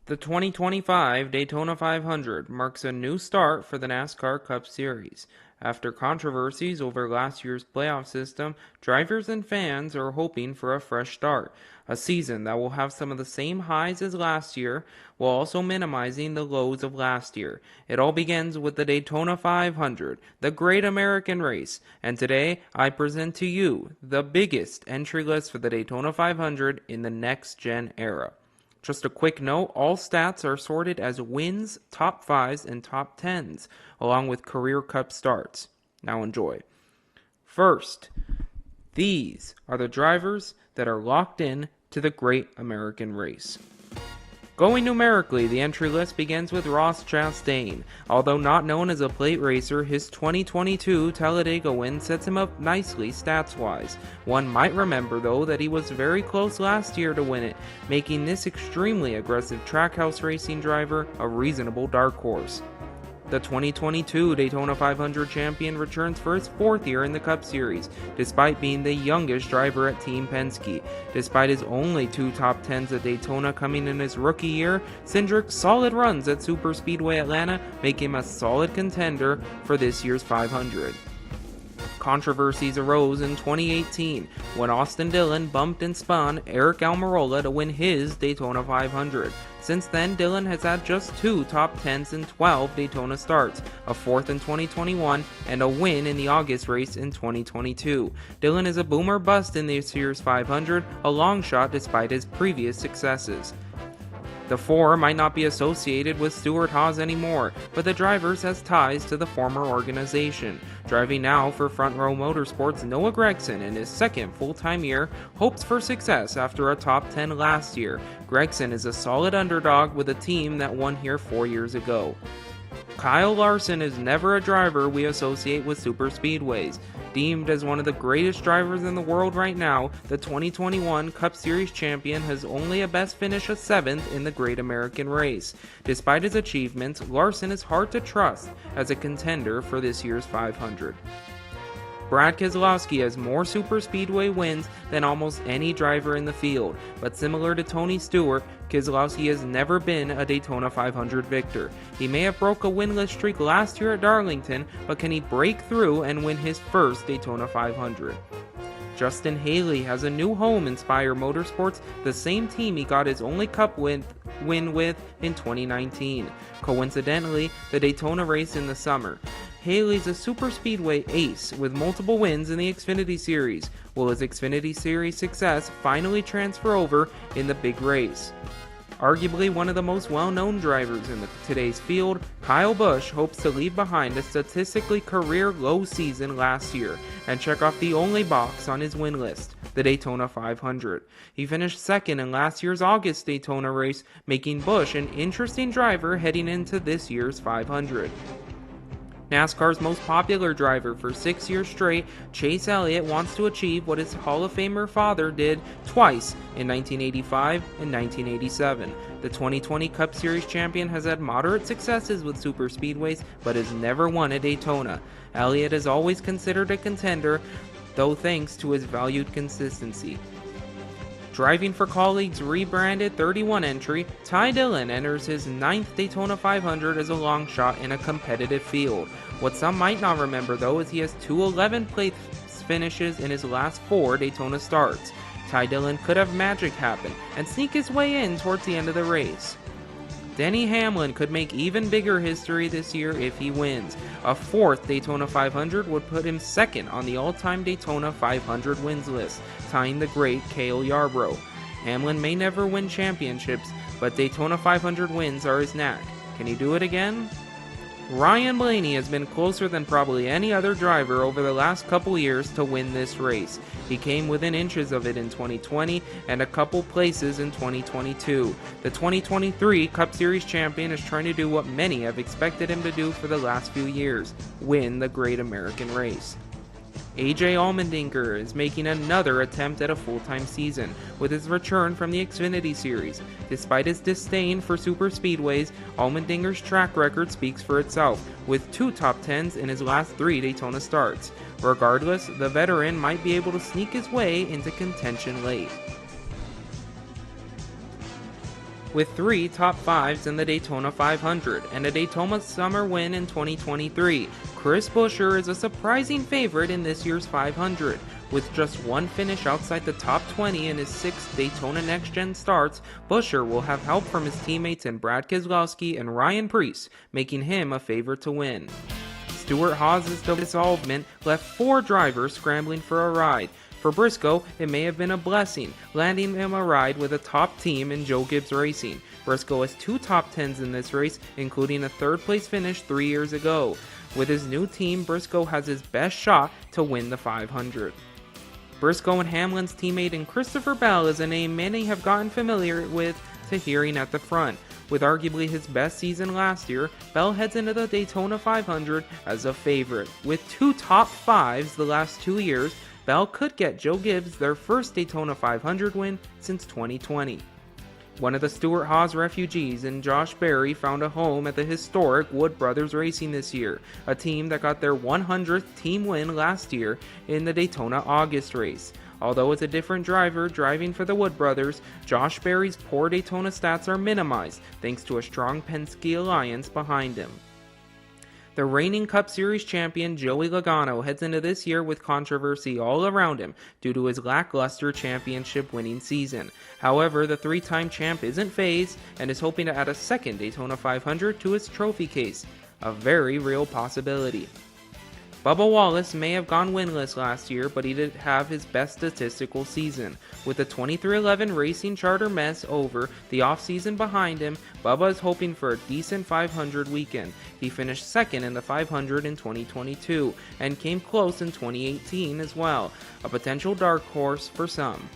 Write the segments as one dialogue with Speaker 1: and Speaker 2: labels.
Speaker 1: The 2025 Daytona 500 marks a new start for the NASCAR Cup Series. After controversies over last year's playoff system, drivers and fans are hoping for a fresh start, a season that will have some of the same highs as last year, while also minimizing the lows of last year. It all begins with the Daytona 500, the great American race, and today I present to you the biggest entry list for the Daytona 500 in the next-gen era. Just a quick note, all stats are sorted as wins, top 5s, and top 10s, along with career cup starts. Now enjoy. First, these are the drivers that are locked in to the Great American Race. Going numerically, the entry list begins with Ross Chastain. Although not known as a plate racer, his 2022 Talladega win sets him up nicely stats-wise. One might remember, though, that he was very close last year to win it, making this extremely aggressive trackhouse racing driver a reasonable dark horse. The 2022 Daytona 500 champion returns for his fourth year in the Cup Series, despite being the youngest driver at Team Penske. Despite his only two top 10s at Daytona coming in his rookie year, Cindric's solid runs at Superspeedway Atlanta make him a solid contender for this year's 500. Controversies arose in 2018 when Austin Dillon bumped and spun Eric Almirola to win his Daytona 500. Since then, Dillon has had just two top 10s in 12 Daytona starts, a fourth in 2021, and a win in the August race in 2022. Dillon is a boomer bust in this year's 500, a long shot despite his previous successes. The four might not be associated with Stewart-Haas anymore, but the drivers has ties to the former organization. Driving now for Front Row Motorsports, Noah Gragson, in his second full-time year, hopes for success after a top 10 last year. Gragson is a solid underdog with a team that won here 4 years ago. Kyle Larson is never a driver we associate with superspeedways. Deemed as one of the greatest drivers in the world right now, the 2021 Cup Series champion has only a best finish of 7th in the Great American Race. Despite his achievements, Larson is hard to trust as a contender for this year's 500. Brad Keselowski has more superspeedway wins than almost any driver in the field, but similar to Tony Stewart, Keselowski has never been a Daytona 500 victor. He may have broke a winless streak last year at Darlington, but can he break through and win his first Daytona 500? Justin Haley has a new home in Spire Motorsports, the same team he got his only Cup win with in 2019. Coincidentally, the Daytona race in the summer. Haley's a superspeedway ace with multiple wins in the Xfinity Series. Will his Xfinity Series success finally transfer over in the big race? Arguably one of the most well-known drivers in today's field, Kyle Busch hopes to leave behind a statistically career low season last year and check off the only box on his win list, the Daytona 500. He finished second in last year's August Daytona race, making Busch an interesting driver heading into this year's 500. NASCAR's most popular driver for 6 years straight, Chase Elliott wants to achieve what his Hall of Famer father did twice in 1985 and 1987. The 2020 Cup Series champion has had moderate successes with superspeedways, but has never won at Daytona. Elliott is always considered a contender, though thanks to his valued consistency. Driving for colleagues rebranded 31 entry, Ty Dillon enters his 9th Daytona 500 as a long shot in a competitive field. What some might not remember though is he has two 11th place finishes in his last 4 Daytona starts. Ty Dillon could have magic happen and sneak his way in towards the end of the race. Denny Hamlin could make even bigger history this year if he wins. A 4th Daytona 500 would put him second on the all-time Daytona 500 wins list, tying the great Cale Yarborough. Hamlin may never win championships, but Daytona 500 wins are his knack. Can he do it again? Ryan Blaney has been closer than probably any other driver over the last couple years to win this race. He came within inches of it in 2020 and a couple places in 2022. The 2023 Cup Series champion is trying to do what many have expected him to do for the last few years: win the Great American Race. AJ Allmendinger is making another attempt at a full-time season with his return from the Xfinity Series. Despite his disdain for superspeedways, Allmendinger's track record speaks for itself, with 2 top 10s in his last 3 Daytona starts. Regardless, the veteran might be able to sneak his way into contention late. With 3 top 5s in the Daytona 500 and a Daytona Summer win in 2023, Chris Buescher is a surprising favorite in this year's 500. With just one finish outside the top 20 in his 6th Daytona Next Gen starts, Buescher will have help from his teammates in Brad Keselowski and Ryan Preece, making him a favorite to win. Stewart-Haas's dissolvement left 4 drivers scrambling for a ride. For Briscoe, it may have been a blessing, landing him a ride with a top team in Joe Gibbs Racing. Briscoe has 2 top 10s in this race, including a 3rd place finish 3 years ago. With his new team, Briscoe has his best shot to win the 500. Briscoe and Hamlin's teammate in Christopher Bell is a name many have gotten familiar with to hearing at the front. With arguably his best season last year, Bell heads into the Daytona 500 as a favorite. With 2 top 5s the last 2 years, Bell could get Joe Gibbs their first Daytona 500 win since 2020. One of the Stewart-Haas refugees in Josh Berry found a home at the historic Wood Brothers Racing this year, a team that got their 100th team win last year in the Daytona August race. Although it's a different driver driving for the Wood Brothers, Josh Berry's poor Daytona stats are minimized thanks to a strong Penske alliance behind him. The reigning Cup Series champion Joey Logano heads into this year with controversy all around him due to his lackluster championship-winning season. However, the 3-time champ isn't fazed and is hoping to add a second Daytona 500 to his trophy case, a very real possibility. Bubba Wallace may have gone winless last year, but he did have his best statistical season. With the 2311 Racing Charter mess over, the offseason behind him, Bubba is hoping for a decent 500 weekend. He finished 2nd in the 500 in 2022, and came close in 2018 as well, a potential dark horse for some.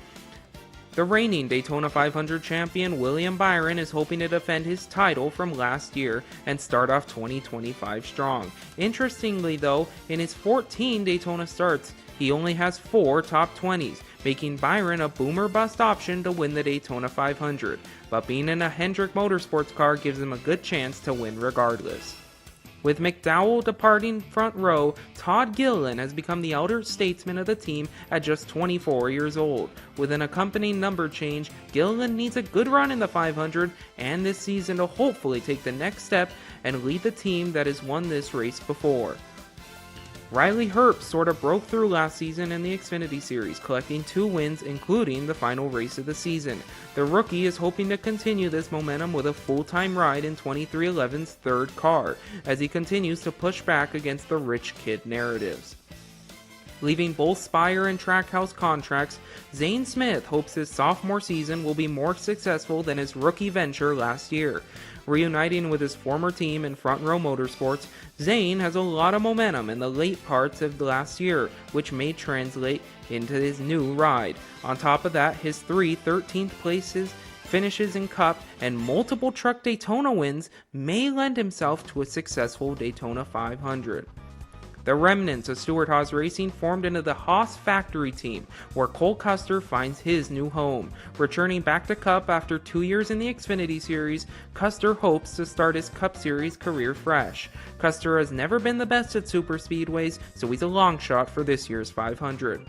Speaker 1: The reigning Daytona 500 champion William Byron is hoping to defend his title from last year and start off 2025 strong. Interestingly though, in his 14 Daytona starts, he only has 4 top 20s, making Byron a boomer bust option to win the Daytona 500, but being in a Hendrick Motorsports car gives him a good chance to win regardless. With McDowell departing front row, Todd Gilliland has become the elder statesman of the team at just 24 years old. With an accompanying number change, Gilliland needs a good run in the 500 and this season to hopefully take the next step and lead the team that has won this race before. Riley Herbst sort of broke through last season in the Xfinity Series, collecting 2 wins including the final race of the season. The rookie is hoping to continue this momentum with a full-time ride in 2311's 3rd car, as he continues to push back against the rich kid narratives. Leaving both Spire and Trackhouse contracts, Zane Smith hopes his sophomore season will be more successful than his rookie venture last year. Reuniting with his former team in Front Row Motorsports, Zane has a lot of momentum in the late parts of last year, which may translate into his new ride. On top of that, his 3 13th places, finishes in Cup, and multiple Truck Daytona wins may lend himself to a successful Daytona 500. The remnants of Stewart-Haas Racing formed into the Haas Factory team, where Cole Custer finds his new home. Returning back to Cup after 2 years in the Xfinity Series, Custer hopes to start his Cup Series career fresh. Custer has never been the best at superspeedways, so he's a long shot for this year's 500.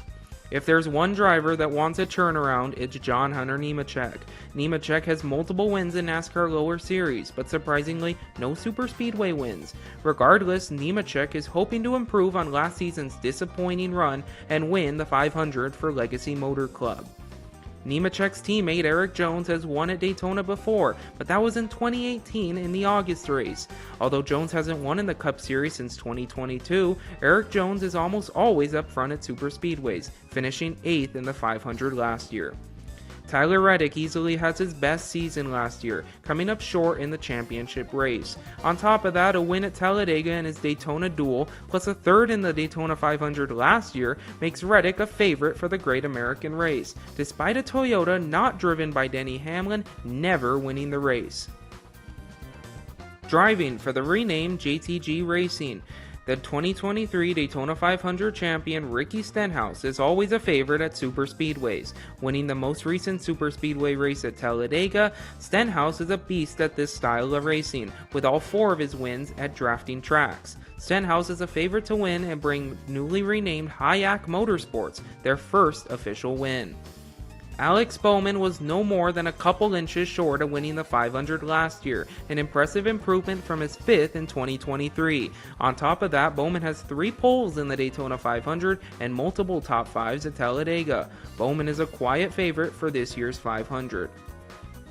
Speaker 1: If there's one driver that wants a turnaround, it's John Hunter Nemechek. Nemechek has multiple wins in NASCAR lower series, but surprisingly, no superspeedway wins. Regardless, Nemechek is hoping to improve on last season's disappointing run and win the 500 for Legacy Motor Club. Nemechek's teammate Eric Jones has won at Daytona before, but that was in 2018 in the August race. Although Jones hasn't won in the Cup Series since 2022, Eric Jones is almost always up front at superspeedways, finishing 8th in the 500 last year. Tyler Reddick easily has his best season last year, coming up short in the championship race. On top of that, a win at Talladega in his Daytona duel, plus a 3rd in the Daytona 500 last year, makes Reddick a favorite for the Great American Race, despite a Toyota not driven by Denny Hamlin never winning the race. Driving for the renamed JTG Racing, the 2023 Daytona 500 champion Ricky Stenhouse is always a favorite at superspeedways. Winning the most recent superspeedway race at Talladega, Stenhouse is a beast at this style of racing, with all 4 of his wins at drafting tracks. Stenhouse is a favorite to win and bring newly renamed Hayek Motorsports their first official win. Alex Bowman was no more than a couple inches short of winning the 500 last year, an impressive improvement from his 5th in 2023. On top of that, Bowman has 3 poles in the Daytona 500 and multiple top 5s at Talladega. Bowman is a quiet favorite for this year's 500.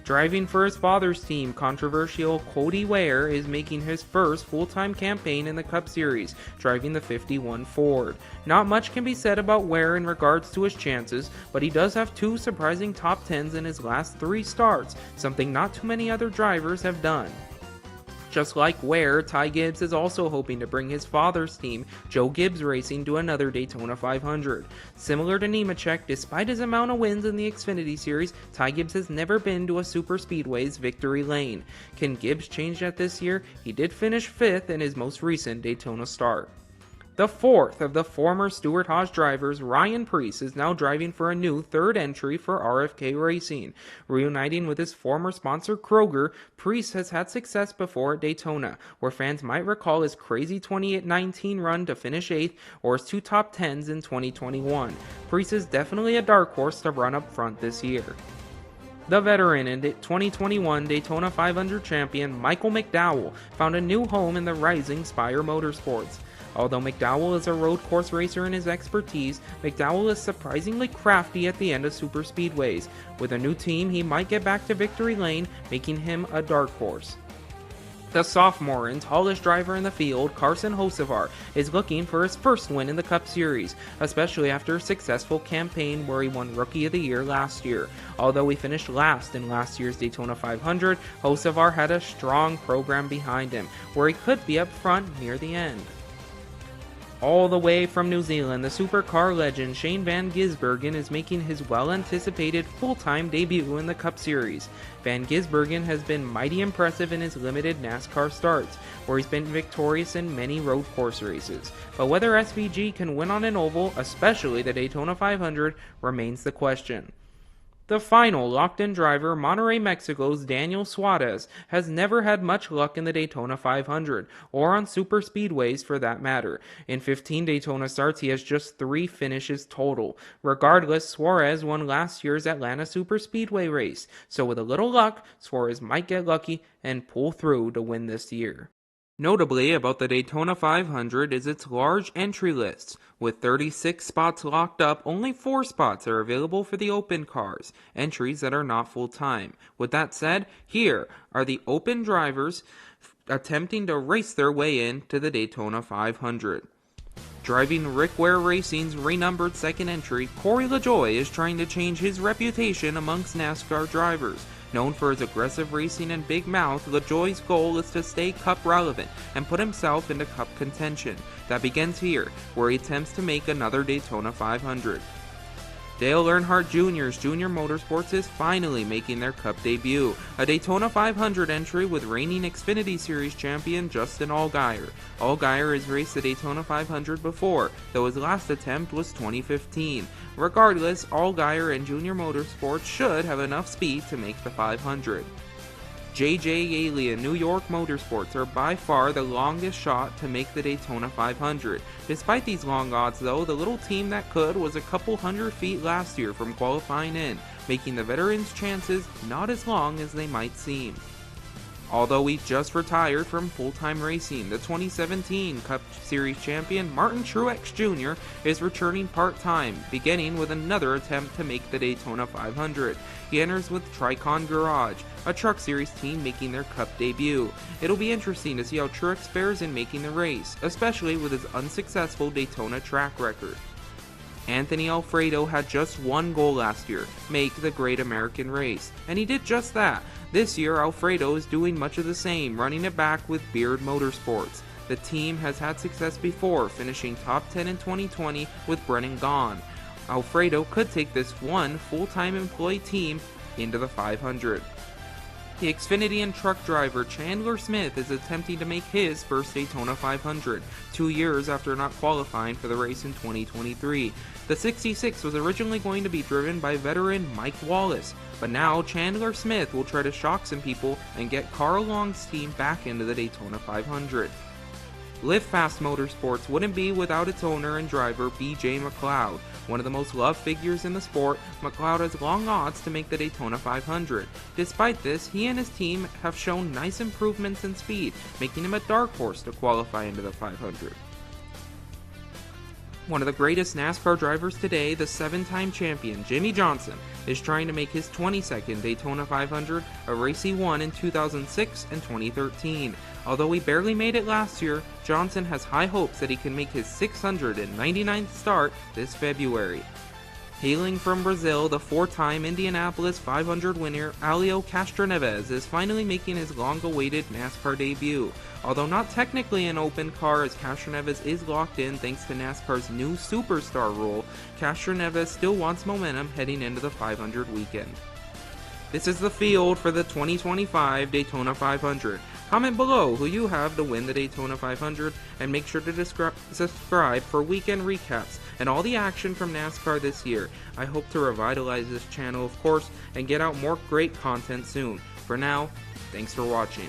Speaker 1: Driving for his father's team, controversial Cody Ware is making his first full-time campaign in the Cup Series, driving the 51 Ford. Not much can be said about Ware in regards to his chances, but he does have 2 surprising top 10s in his last 3 starts, something not too many other drivers have done. Just like Ware, Ty Gibbs is also hoping to bring his father's team, Joe Gibbs Racing, to another Daytona 500. Similar to Nemechek, despite his amount of wins in the Xfinity Series, Ty Gibbs has never been to a superspeedway's victory lane. Can Gibbs change that this year? He did finish 5th in his most recent Daytona start. The 4th of the former Stewart-Haas drivers, Ryan Preece, is now driving for a new 3rd entry for RFK Racing. Reuniting with his former sponsor Kroger, Preece has had success before at Daytona, where fans might recall his crazy 2019 run to finish 8th or his 2 top 10s in 2021. Preece is definitely a dark horse to run up front this year. The veteran and 2021 Daytona 500 champion Michael McDowell found a new home in the rising Spire Motorsports. Although McDowell is a road course racer in his expertise, McDowell is surprisingly crafty at the end of superspeedways. With a new team, he might get back to victory lane, making him a dark horse. The sophomore and tallest driver in the field, Carson Hocevar, is looking for his first win in the Cup Series, especially after a successful campaign where he won Rookie of the Year last year. Although he finished last in last year's Daytona 500, Hocevar had a strong program behind him, where he could be up front near the end. All the way from New Zealand, the supercar legend Shane Van Gisbergen is making his well-anticipated full-time debut in the Cup Series. Van Gisbergen has been mighty impressive in his limited NASCAR starts, where he's been victorious in many road course races. But whether SVG can win on an oval, especially the Daytona 500, remains the question. The final locked-in driver, Monterrey, Mexico's Daniel Suarez, has never had much luck in the Daytona 500, or on super speedways for that matter. In 15 Daytona starts, he has just 3 finishes total. Regardless, Suarez won last year's Atlanta Superspeedway race, so with a little luck, Suarez might get lucky and pull through to win this year. Notably about the Daytona 500 is its large entry lists. With 36 spots locked up, only 4 spots are available for the open cars, entries that are not full-time. With that said, here are the open drivers attempting to race their way into the Daytona 500. Driving Rick Ware Racing's renumbered 2nd entry, Corey LaJoie is trying to change his reputation amongst NASCAR drivers. Known for his aggressive racing and big mouth, LaJoie's goal is to stay Cup relevant and put himself into Cup contention. That begins here, where he attempts to make another Daytona 500. Dale Earnhardt Jr.'s Junior Motorsports is finally making their Cup debut, a Daytona 500 entry with reigning Xfinity Series champion Justin Allgaier. Allgaier has raced the Daytona 500 before, though his last attempt was 2015. Regardless, Allgaier and Junior Motorsports should have enough speed to make the 500. J.J. Yaley and New York Motorsports are by far the longest shot to make the Daytona 500. Despite these long odds though, the little team that could was a couple hundred feet last year from qualifying in, making the veterans' chances not as long as they might seem. Although he just retired from full-time racing, the 2017 Cup Series champion Martin Truex Jr. is returning part-time, beginning with another attempt to make the Daytona 500. He enters with Tricon Garage, a Truck Series team making their Cup debut. It'll be interesting to see how Truex fares in making the race, especially with his unsuccessful Daytona track record. Anthony Alfredo had just one goal last year, make the Great American Race, and he did just that. This year, Alfredo is doing much of the same, running it back with Beard Motorsports. The team has had success before, finishing top 10 in 2020 with Brennan Gaughan. Alfredo could take this one full-time employee team into the 500. The Xfinity and truck driver Chandler Smith is attempting to make his first Daytona 500, 2 years after not qualifying for the race in 2023. The 66 was originally going to be driven by veteran Mike Wallace, but now Chandler Smith will try to shock some people and get Carl Long's team back into the Daytona 500. Live Fast Motorsports wouldn't be without its owner and driver BJ McLeod. One of the most loved figures in the sport, McLeod has long odds to make the Daytona 500. Despite this, he and his team have shown nice improvements in speed, making him a dark horse to qualify into the 500. One of the greatest NASCAR drivers today, the 7-time champion Jimmie Johnson, is trying to make his 22nd Daytona 500, a race he won in 2006 and 2013. Although he barely made it last year, Johnson has high hopes that he can make his 699th start this February. Hailing from Brazil, the 4-time Indianapolis 500 winner Alio Castroneves is finally making his long-awaited NASCAR debut. Although not technically an open car, as Castroneves is locked in thanks to NASCAR's new Superstar rule, Castroneves still wants momentum heading into the 500 weekend. This is the field for the 2025 Daytona 500. Comment below who you have to win the Daytona 500, and make sure to subscribe for weekend recaps and all the action from NASCAR this year. I hope to revitalize this channel, of course, and get out more great content soon. For now, thanks for watching.